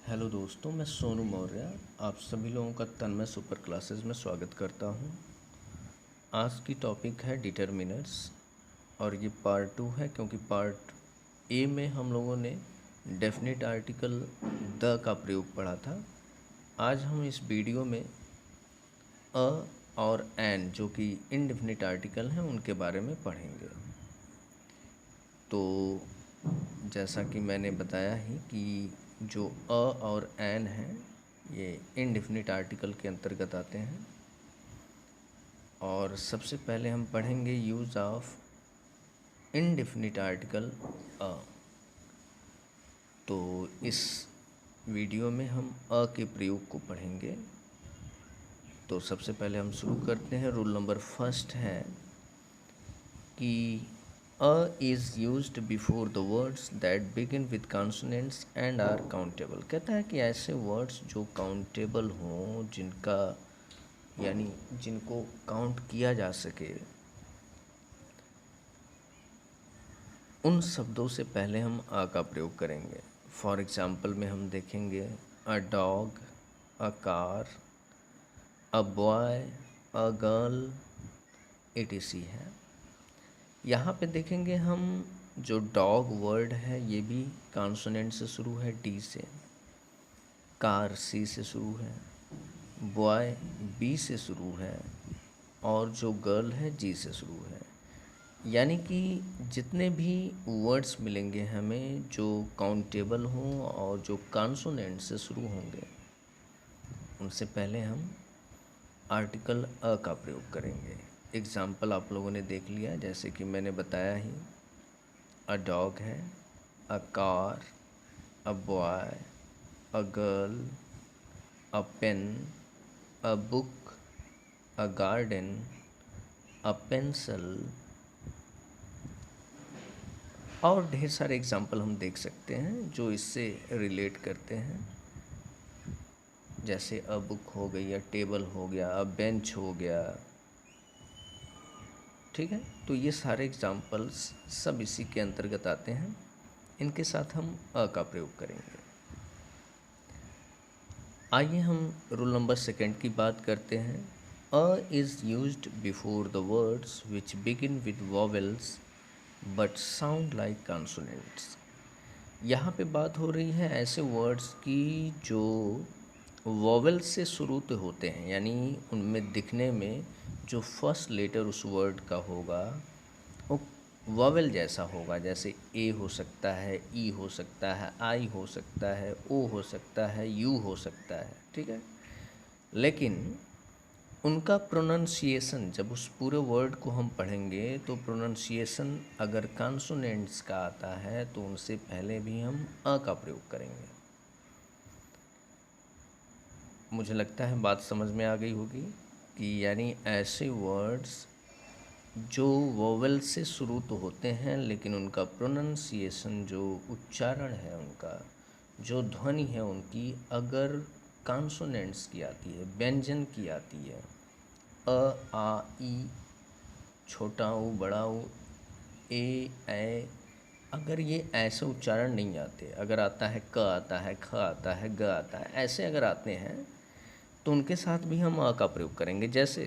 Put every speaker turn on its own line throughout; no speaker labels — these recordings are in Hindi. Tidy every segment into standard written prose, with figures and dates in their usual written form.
हेलो दोस्तों, मैं सोनू मौर्य आप सभी लोगों का तन्मय सुपर क्लासेस में स्वागत करता हूं। आज की टॉपिक है डिटर्मिनर्स और ये पार्ट 2 है, क्योंकि पार्ट ए में हम लोगों ने डेफिनेट आर्टिकल द का प्रयोग पढ़ा था। आज हम इस वीडियो में अ और एन, जो कि इनडेफिनिट आर्टिकल हैं, उनके बारे में पढ़ेंगे। तो जैसा कि मैंने बताया ही कि जो अ और एन हैं ये इनडेफिनिट आर्टिकल के अंतर्गत आते हैं। और सबसे पहले हम पढ़ेंगे use of indefinite article a. तो इस वीडियो में हम अ के प्रयोग को पढ़ेंगे। तो सबसे पहले हम शुरू करते हैं। रूल नंबर फर्स्ट है कि a is used before the words that begin with consonants and are countable. कहता है कि ऐसे वर्ड्स जो काउंटेबल हों, जिनका यानी जिनको काउंट किया जा सके, उन शब्दों से पहले हम आ का प्रयोग करेंगे। फॉर एग्ज़ाम्पल में हम देखेंगे a dog, a car, a boy, a girl, etc है। यहाँ पे देखेंगे हम जो डॉग वर्ड है ये भी कॉन्सोनेंट से शुरू है, डी से। कार सी से शुरू है, बॉय बी से शुरू है, और जो गर्ल है जी से शुरू है। यानी कि जितने भी वर्ड्स मिलेंगे हमें जो काउंटेबल हों और जो कॉन्सोनेंट से शुरू होंगे, उनसे पहले हम आर्टिकल अ का प्रयोग करेंगे। एग्ज़ाम्पल आप लोगों ने देख लिया, जैसे कि मैंने बताया ही, अ डॉग है, a car, a boy, a girl, a pen, a book, a garden, a pencil, और ढेर सारे एग्जाम्पल हम देख सकते हैं जो इससे रिलेट करते हैं। जैसे अ बुक हो गई, या टेबल हो गया, अ बेंच हो गया। ठीक है, तो ये सारे एग्जाम्पल्स सब इसी के अंतर्गत आते हैं। इनके साथ हम अ का प्रयोग करेंगे। आइए हम रूल नंबर सेकंड की बात करते हैं। A is used before the words which begin with vowels but sound like consonants. यहाँ पे बात हो रही है ऐसे वर्ड्स की जो वॉवेल से शुरू तो होते हैं, यानी उनमें दिखने में जो फर्स्ट लेटर उस वर्ड का होगा वो वॉवेल जैसा होगा। जैसे ए हो सकता है, ई हो सकता है, आई हो सकता है, ओ हो सकता है, यू हो सकता है। ठीक है, लेकिन उनका प्रोनंसिएशन, जब उस पूरे वर्ड को हम पढ़ेंगे तो प्रोनंसिएशन अगर कॉन्सोनेंट्स का आता है तो उनसे पहले भी हम अ का प्रयोग करेंगे। मुझे लगता है बात समझ में आ गई होगी कि यानी ऐसे वर्ड्स जो वोवेल से शुरू तो होते हैं, लेकिन उनका प्रोनंसिएशन, जो उच्चारण है उनका, जो ध्वनि है उनकी, अगर कॉन्सोनेंट्स की आती है, व्यंजन की आती है, अ आ ई, छोटा ऊ, बड़ा ऊ, ए, अगर ये ऐसे उच्चारण नहीं आते, अगर आता है क आता है, ख आता है, ग आता है, ऐसे अगर आते हैं तो उनके साथ भी हम अ का प्रयोग करेंगे। जैसे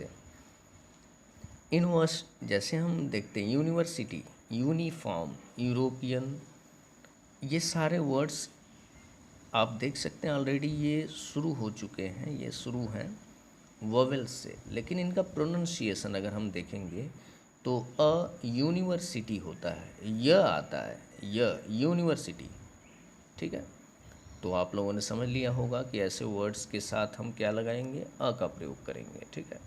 इनवर्स, जैसे हम देखते हैं यूनिवर्सिटी, यूनिफॉर्म, यूरोपियन, ये सारे वर्ड्स आप देख सकते हैं ऑलरेडी ये शुरू हो चुके हैं, ये शुरू हैं वोवेल से, लेकिन इनका प्रोनंसिएशन अगर हम देखेंगे तो अ यूनिवर्सिटी होता है, य आता है, य यूनिवर्सिटी। ठीक है, तो आप लोगों ने समझ लिया होगा कि ऐसे वर्ड्स के साथ हम क्या लगाएंगे, अ का प्रयोग करेंगे। ठीक है,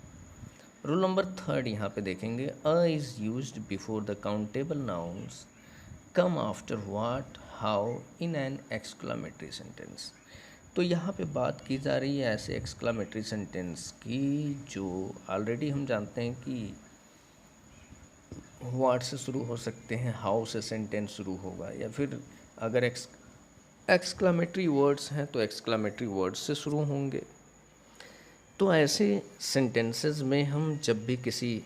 रूल नंबर थर्ड यहाँ पे देखेंगे, अ is used before the countable nouns come after what, how in an exclamatory sentence. तो यहाँ पे बात की जा रही है ऐसे एक्सक्लामेटरी सेंटेंस की जो ऑलरेडी हम जानते हैं कि व्हाट से शुरू हो सकते हैं, हाउ से सेंटेंस शुरू होगा, या फिर अगर एक्सक्लामेटरी वर्ड्स हैं तो एक्सक्लामेटरी वर्ड्स से शुरू होंगे। तो ऐसे सेंटेंसेस में हम जब भी किसी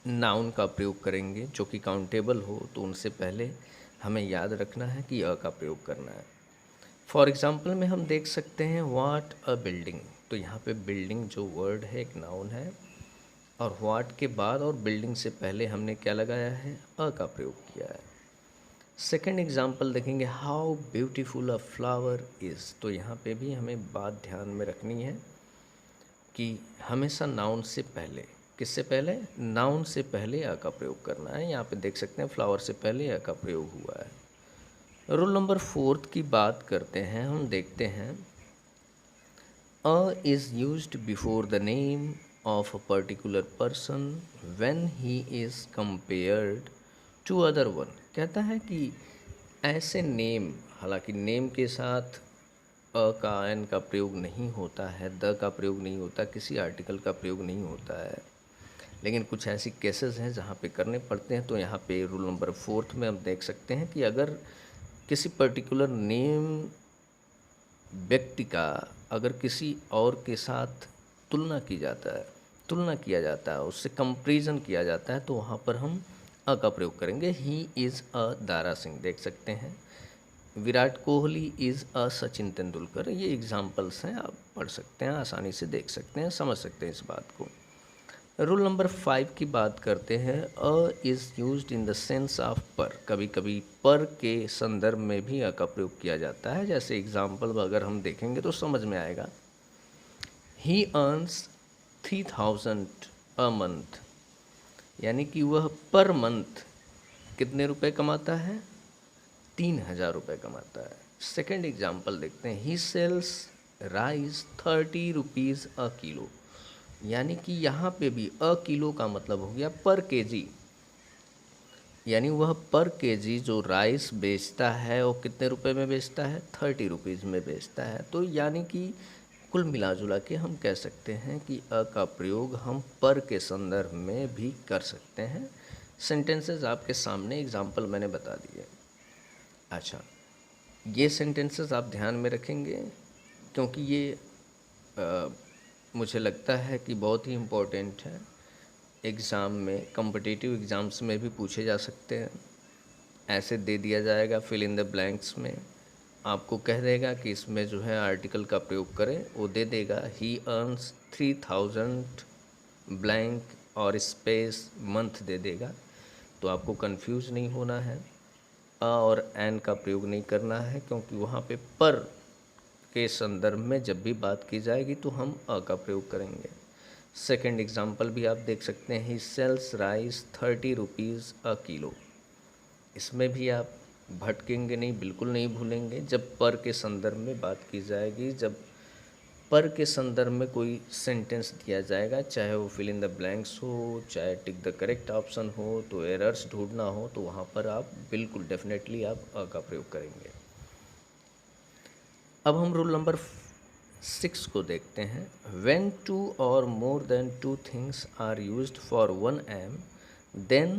नाउन का प्रयोग करेंगे जो कि काउंटेबल हो, तो उनसे पहले हमें याद रखना है कि अ का प्रयोग करना है। फॉर एग्ज़ाम्पल में हम देख सकते हैं व्हाट अ बिल्डिंग। तो यहाँ पे बिल्डिंग जो वर्ड है एक नाउन है, और व्हाट के बाद और बिल्डिंग से पहले हमने क्या लगाया है, अ का प्रयोग किया है। सेकेंड एग्जाम्पल देखेंगे, how beautiful a flower is. तो यहाँ पे भी हमें बात ध्यान में रखनी है कि हमेशा नाउन से पहले, किससे पहले, नाउन से पहले अ का प्रयोग करना है। यहाँ पे देख सकते हैं फ्लावर से पहले अ का प्रयोग हुआ है। रूल नंबर 4 की बात करते हैं, हम देखते हैं a is used before the name of a particular person when he is compared to other one. कहता है कि ऐसे नेम, हालांकि नेम के साथ अ का, एन का प्रयोग नहीं होता है, द का प्रयोग नहीं होता, किसी आर्टिकल का प्रयोग नहीं होता है, लेकिन कुछ ऐसी केसेस हैं जहाँ पे करने पड़ते हैं। तो यहाँ पे रूल नंबर 4 में हम देख सकते हैं कि अगर किसी पर्टिकुलर नेम व्यक्ति का अगर किसी और के साथ तुलना किया जाता है, उससे कंपैरिजन किया जाता है, तो वहाँ पर हम अ का प्रयोग करेंगे। He is a Dara Singh, देख सकते हैं विराट कोहली इज़ अ सचिन तेंदुलकर। ये एग्जाम्पल्स हैं, आप पढ़ सकते हैं, आसानी से देख सकते हैं, समझ सकते हैं इस बात को। रूल नंबर 5 की बात करते हैं, a is used in the sense of पर। कभी कभी पर के संदर्भ में भी अ का प्रयोग किया जाता है। जैसे एग्जाम्पल अगर हम देखेंगे तो समझ में आएगा, ही अर्न्स 3000 अ मंथ, यानी कि वह पर मंथ कितने रुपए कमाता है, 3000 रुपये कमाता है। सेकेंड एग्जाम्पल देखते हैं, he sells rice 30 rupees a kilo, यानी कि यहाँ पे भी अ किलो का मतलब हो गया पर केजी, यानी वह पर केजी जो राइस बेचता है वो कितने रुपए में बेचता है, 30 रुपीज़ में बेचता है। तो यानी कि कुल मिला जुला के हम कह सकते हैं कि अ का प्रयोग हम पर के संदर्भ में भी कर सकते हैं। सेंटेंसेस आपके सामने एग्जाम्पल मैंने बता दिए। अच्छा, ये सेंटेंसेस आप ध्यान में रखेंगे क्योंकि ये मुझे लगता है कि बहुत ही इम्पोर्टेंट है। एग्ज़ाम में, कॉम्पिटिटिव एग्ज़ाम्स में भी पूछे जा सकते हैं। ऐसे दे दिया जाएगा फिल इन द ब्लैंक्स में, आपको कह देगा कि इसमें जो है आर्टिकल का प्रयोग करें, वो दे देगा ही अर्न्स 3000 ब्लैंक और स्पेस मंथ दे देगा। तो आपको कंफ्यूज नहीं होना है, अ और एन का प्रयोग नहीं करना है, क्योंकि वहाँ पे पर के संदर्भ में जब भी बात की जाएगी तो हम अ का प्रयोग करेंगे। सेकेंड एग्जाम्पल भी आप देख सकते हैं, he sells rice 30 rupees a kilo. इसमें भी आप भटकेंगे नहीं, बिल्कुल नहीं भूलेंगे। जब पर के संदर्भ में बात की जाएगी, जब पर के संदर्भ में कोई सेंटेंस दिया जाएगा, चाहे वो फिल इन द ब्लैंक्स हो, चाहे टिक द करेक्ट ऑप्शन हो, तो एरर्स ढूंढना हो, तो वहाँ पर आप बिल्कुल डेफिनेटली आप अ का प्रयोग करेंगे। अब हम रूल नंबर 6 को देखते हैं, व्हेन 2 और more than 2 things are used for 1 M then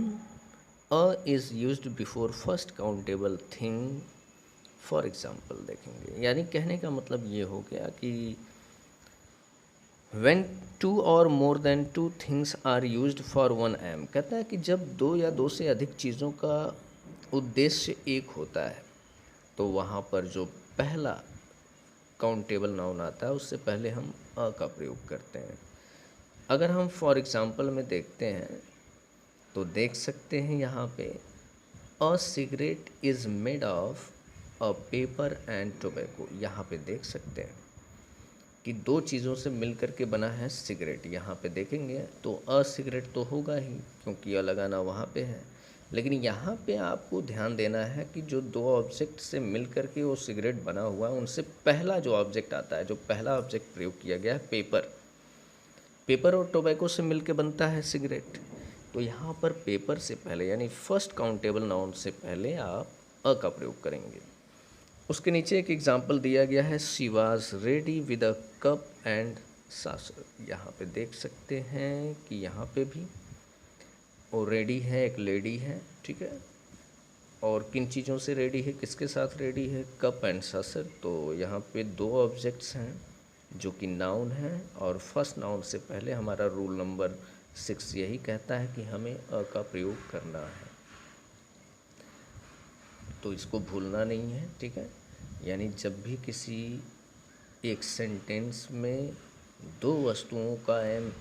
a is used before first countable thing. For example देखेंगे, यानी कहने का मतलब ये हो गया कि व्हेन 2 और more than 2 things are used for 1 M, कहता है कि जब 2 या 2 से अधिक चीज़ों का उद्देश्य एक होता है, तो वहाँ पर जो पहला काउंटेबल नाउन आता है उससे पहले हम अ का प्रयोग करते हैं। अगर हम फॉर एग्जाम्पल में देखते हैं तो देख सकते हैं यहाँ पे, a cigarette is made of a paper and tobacco. यहाँ पे देख सकते हैं कि 2 चीज़ों से मिल कर के बना है सिगरेट। यहाँ पे देखेंगे तो अ सिगरेट तो होगा ही, क्योंकि अ लगाना वहाँ पे है। लेकिन यहाँ पे आपको ध्यान देना है कि जो 2 ऑब्जेक्ट से मिल कर के वो सिगरेट बना हुआ है, उनसे पहला जो ऑब्जेक्ट आता है, जो पहला ऑब्जेक्ट प्रयोग किया गया है पेपर। पेपर और टोबैको से मिल के बनता है सिगरेट। तो यहाँ पर पेपर से पहले, यानी फर्स्ट काउंटेबल नाउन से पहले आप अ का प्रयोग करेंगे। उसके नीचे एक एग्जाम्पल दिया गया है, she was ready with a cup and saucer. यहाँ पे देख सकते हैं कि यहाँ पे भी वो रेडी है, एक लेडी है, ठीक है। और किन चीज़ों से रेडी है, किसके साथ रेडी है, कप एंड सासर। तो यहाँ पे 2 ऑब्जेक्ट्स हैं जो कि नाउन हैं, और फर्स्ट नाउन से पहले हमारा रूल नंबर 6 यही कहता है कि हमें अ का प्रयोग करना है, तो इसको भूलना नहीं है, ठीक है। यानी जब भी किसी एक सेंटेंस में दो वस्तुओं का एम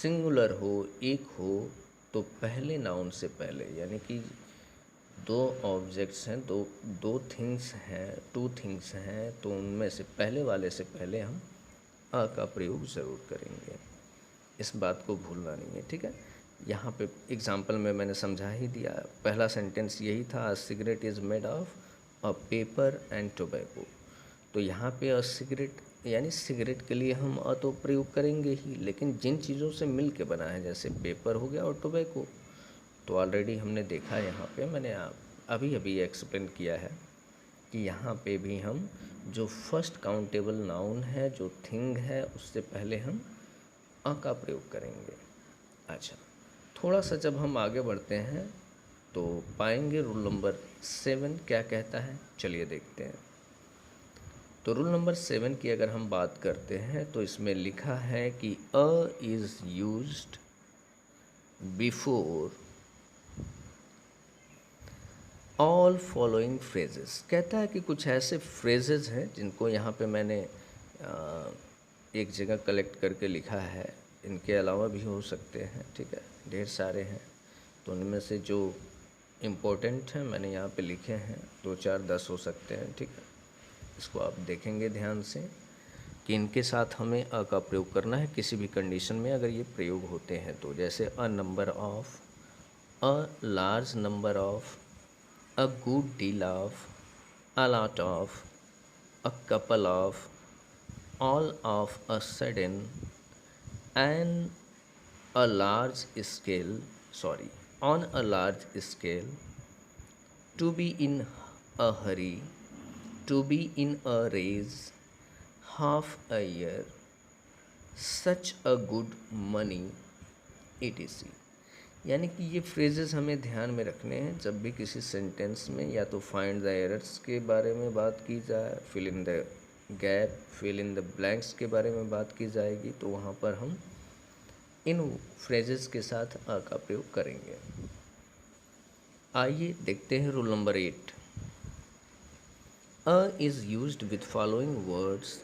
सिंगुलर हो, एक हो, तो पहले नाउन से पहले, यानी कि दो ऑब्जेक्ट्स हैं, दो दो थिंग्स हैं, टू थिंग्स हैं, तो उनमें से पहले वाले से पहले हम अ का प्रयोग ज़रूर करेंगे। इस बात को भूलना नहीं है, ठीक है। यहाँ पे एग्जाम्पल में मैंने समझा ही दिया। पहला सेंटेंस यही था, a cigarette is made of a paper and tobacco. तो यहाँ पे अ सिगरेट यानी सिगरेट के लिए हम अ तो प्रयोग करेंगे ही, लेकिन जिन चीज़ों से मिल के बना है, जैसे पेपर हो गया और टोबैको, तो ऑलरेडी हमने देखा यहाँ पे, मैंने अभी अभी एक्सप्लेन किया है कि यहाँ पे भी हम जो फर्स्ट काउंटेबल नाउन है, जो थिंग है, उससे पहले हम अ का प्रयोग करेंगे। अच्छा, थोड़ा सा जब हम आगे बढ़ते हैं तो पाएंगे रूल नंबर 7 क्या कहता है, चलिए देखते हैं। तो रूल नंबर 7 की अगर हम बात करते हैं तो इसमें लिखा है कि a is used before all following phrases. कहता है कि कुछ ऐसे फ्रेजेस हैं जिनको यहाँ पे मैंने एक जगह कलेक्ट करके लिखा है, इनके अलावा भी हो सकते हैं, ठीक है, ढेर सारे हैं। तो उनमें से जो इम्पोर्टेंट हैं मैंने यहाँ पे लिखे हैं, 2 4 10 हो सकते हैं, ठीक है। इसको आप देखेंगे ध्यान से कि इनके साथ हमें अ का प्रयोग करना है किसी भी कंडीशन में अगर ये प्रयोग होते हैं तो। जैसे a number of, a large number of, a good deal of, a lot of, a couple of, all of a sudden, and a large scale, sorry, on a large scale, to be in a hurry, to be in a race, half a year, such a good money, etc. यानी कि ये फ्रेजेस हमें ध्यान में रखने हैं जब भी किसी सेंटेंस में या तो फाइंड द एरर्स के बारे में बात की जाए, fill in the gap, fill in the blanks के बारे में बात की जाएगी, तो वहाँ पर हम इन फ्रेजेस के साथ अ का प्रयोग करेंगे। आइए देखते हैं rule number 8। A is used with following words.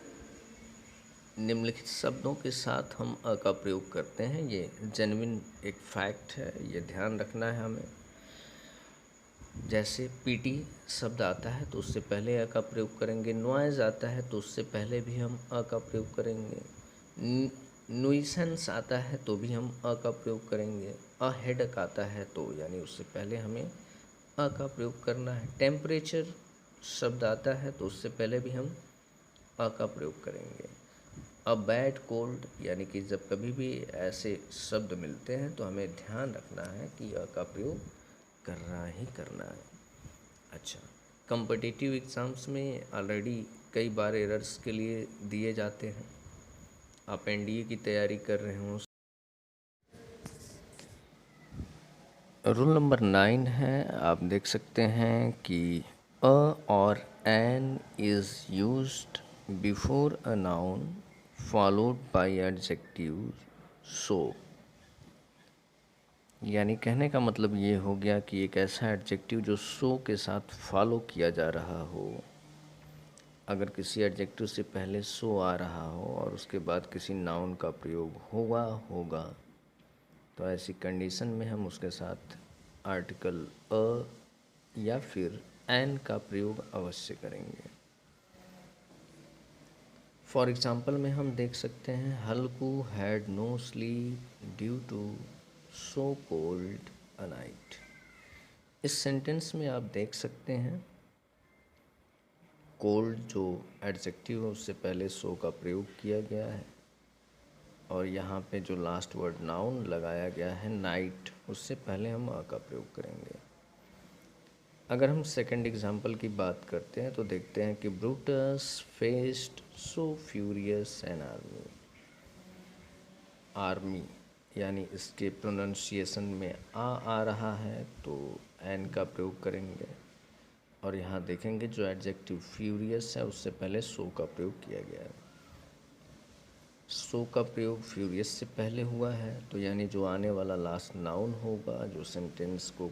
निम्नलिखित शब्दों के साथ हम अ का प्रयोग करते हैं। ये जेन्युइन एक फैक्ट है, ये ध्यान रखना है हमें। जैसे पीटी शब्द आता है तो उससे पहले अ का प्रयोग करेंगे। नॉइज़ आता है तो उससे पहले भी हम अ का प्रयोग करेंगे। नुइसेंस आता है तो भी हम अ का प्रयोग करेंगे। अ हेडक आता है तो यानी उससे पहले हमें अ का प्रयोग करना है। टेम्परेचर शब्द आता है तो उससे पहले भी हम अ का प्रयोग करेंगे। अ बैड कोल्ड यानी कि जब कभी भी ऐसे शब्द मिलते हैं तो हमें ध्यान रखना है कि अ का प्रयोग करना ही करना है। अच्छा, कॉम्पिटिटिव एग्ज़ाम्स में ऑलरेडी कई बार एरर्स के लिए दिए जाते हैं। आप एनडीए की तैयारी कर रहे हो, रूल नंबर 9 है, आप देख सकते हैं कि अ और an is used before a noun followed by adjective so. यानी कहने का मतलब ये हो गया कि एक ऐसा एडजेक्टिव जो सो के साथ फॉलो किया जा रहा हो। अगर किसी एडजेक्टिव से पहले सो आ रहा हो और उसके बाद किसी नाउन का प्रयोग हुआ होगा, तो ऐसी कंडीशन में हम उसके साथ आर्टिकल अ या फिर एन का प्रयोग अवश्य करेंगे। फॉर एग्ज़ाम्पल में हम देख सकते हैं, Halku had no sleep due to so cold a night. इस सेंटेंस में आप देख सकते हैं कोल्ड जो एडजेक्टिव है उससे पहले सो का प्रयोग किया गया है, और यहाँ पे जो लास्ट वर्ड नाउन लगाया गया है नाइट, उससे पहले हम अ का प्रयोग करेंगे। अगर हम सेकंड एग्जाम्पल की बात करते हैं तो देखते हैं कि Brutus faced so furious an army. Army यानी इसके प्रोनाउंसिएशन में आ रहा है तो एन का प्रयोग करेंगे, और यहाँ देखेंगे जो एडजेक्टिव फ्यूरियस है उससे पहले सो का प्रयोग किया गया है। सो का प्रयोग फ्यूरियस से पहले हुआ है, तो यानी जो आने वाला लास्ट नाउन होगा जो सेंटेंस को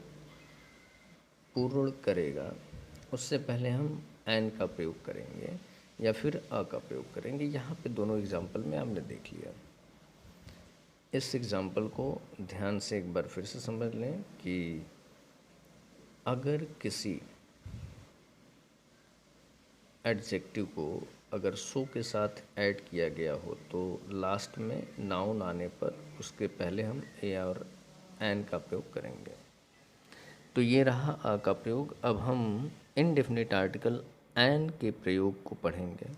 पूर्ण करेगा, उससे पहले हम एन का प्रयोग करेंगे या फिर अ का प्रयोग करेंगे। यहाँ पे दोनों एग्जाम्पल में आपने देख लिया। इस एग्जाम्पल को ध्यान से एक बार फिर से समझ लें कि अगर किसी एडजेक्टिव को अगर सो के साथ ऐड किया गया हो तो लास्ट में नाउन आने पर उसके पहले हम ए और एन का प्रयोग करेंगे। तो ये रहा अ का प्रयोग। अब हम इनडेफिनिट आर्टिकल एन के प्रयोग को पढ़ेंगे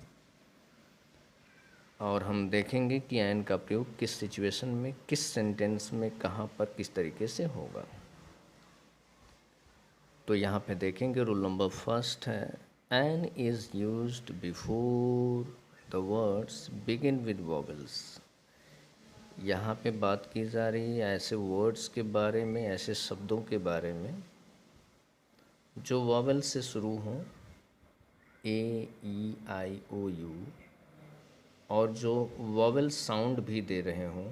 और हम देखेंगे कि एन का प्रयोग किस सिचुएशन में, किस सेंटेंस में, कहाँ पर, किस तरीके से होगा। तो यहाँ पे देखेंगे रूल नंबर फर्स्ट है an is used before the words begin with vowels. यहाँ पे बात की जा रही है ऐसे वर्ड्स के बारे में, ऐसे शब्दों के बारे में जो वॉवेल से शुरू हों, ए, ई, आई, ओ, यू, और जो वॉवेल साउंड भी दे रहे हों,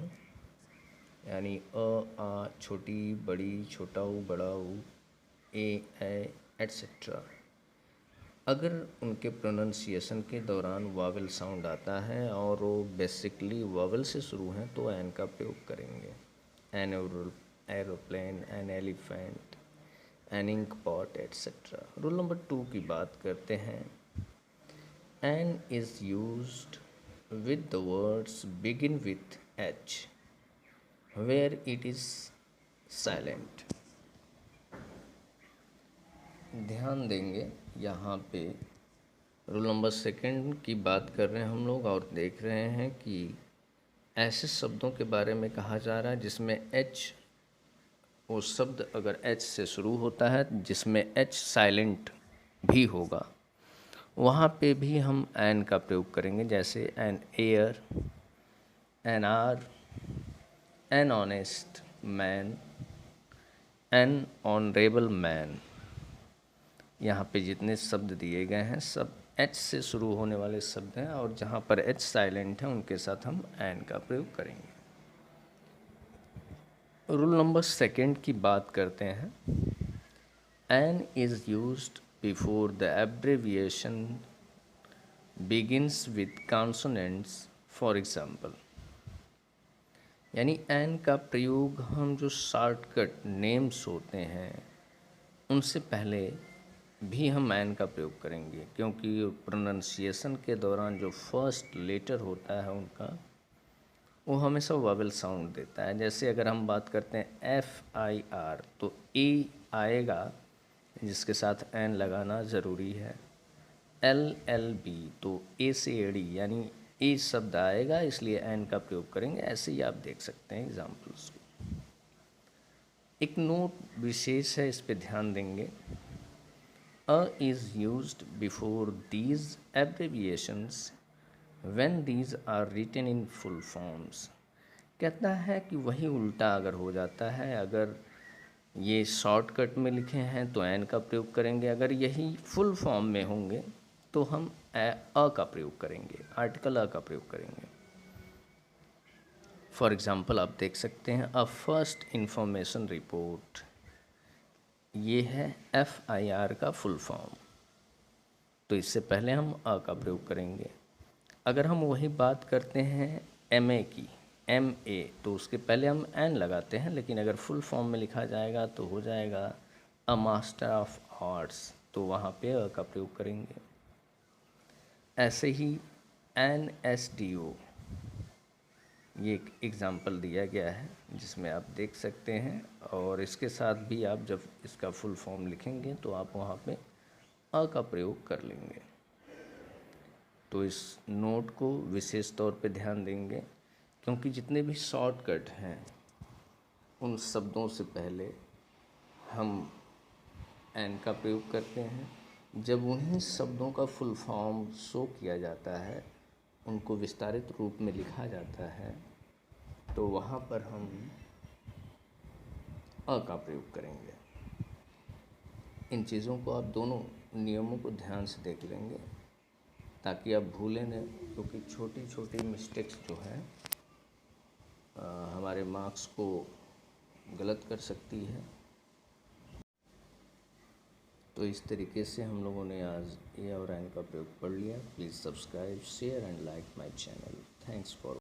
यानी अ, आ, छोटी, बड़ी, छोटा ऊ, बड़ा ऊ, ए, एट्सेट्रा। अगर उनके प्रोनंसिएशन के दौरान वावल साउंड आता है और वो बेसिकली वावल से शुरू हैं तो एन का प्रयोग करेंगे। An aeroplane, an elephant, an ink pot etcetera. Rule number 2 की बात करते हैं। An is used with the words begin with H where it is silent. ध्यान देंगे यहाँ पे रूल नंबर 2 की बात कर रहे हैं हम लोग और देख रहे हैं कि ऐसे शब्दों के बारे में कहा जा रहा है जिसमें एच, वो शब्द अगर एच से शुरू होता है जिसमें एच साइलेंट भी होगा, वहाँ पे भी हम एन का प्रयोग करेंगे। जैसे an air, an hour, an honest man, an honourable man. यहाँ पे जितने शब्द दिए गए हैं सब एच से शुरू होने वाले शब्द हैं और जहाँ पर एच साइलेंट है उनके साथ हम एन का प्रयोग करेंगे। रूल नंबर 2 की बात करते हैं। An is used before the abbreviation begins with consonants for example. यानी एन का प्रयोग हम जो शॉर्टकट नेम्स होते हैं उनसे पहले भी हम एन का प्रयोग करेंगे, क्योंकि प्रोनंसिएशन के दौरान जो फर्स्ट लेटर होता है उनका वो हमेशा वावेल साउंड देता है। जैसे अगर हम बात करते हैं FIR तो ए आएगा जिसके साथ एन लगाना ज़रूरी है। LLB तो ए से एडी यानी ए शब्द आएगा इसलिए एन का प्रयोग करेंगे। ऐसे ही आप देख सकते हैं एग्जाम्पल्स को। एक नोट विशेष है, इस पे ध्यान देंगे। A is used before these abbreviations when these are written in full forms। कहता है कि वही उल्टा अगर हो जाता है, अगर ये शॉर्टकट में लिखे हैं तो एन का प्रयोग करेंगे, अगर यही फुल फॉर्म में होंगे तो हम अ का प्रयोग करेंगे, आर्टिकल अ का प्रयोग करेंगे। फॉर एग्ज़ाम्पल आप देख सकते हैं अ फर्स्ट इंफॉर्मेशन रिपोर्ट, ये है FIR का फुल फॉर्म, तो इससे पहले हम अ का प्रयोग करेंगे। अगर हम वही बात करते हैं MA की, MA, तो उसके पहले हम एन लगाते हैं, लेकिन अगर फुल फॉर्म में लिखा जाएगा तो हो जाएगा अ मास्टर ऑफ आर्ट्स, तो वहाँ पे अ का प्रयोग करेंगे। ऐसे ही NSDO, ये एक एग्ज़ाम्पल दिया गया है जिसमें आप देख सकते हैं, और इसके साथ भी आप जब इसका फुल फॉर्म लिखेंगे तो आप वहाँ पे अ का प्रयोग कर लेंगे। तो इस नोट को विशेष तौर पे ध्यान देंगे, क्योंकि जितने भी शॉर्टकट हैं उन शब्दों से पहले हम एन का प्रयोग करते हैं। जब उन्हीं शब्दों का फुल फॉर्म शो किया जाता है, उनको विस्तारित रूप में लिखा जाता है, तो वहाँ पर हम अ का प्रयोग करेंगे। इन चीज़ों को आप दोनों नियमों को ध्यान से देख लेंगे ताकि आप भूलें न, क्योंकि छोटी छोटी मिस्टेक्स जो हैं हमारे मार्क्स को गलत कर सकती है। तो इस तरीके से हम लोगों ने आज ए और एन का प्रयोग पढ़ लिया। Please subscribe, share and like my channel. Thanks for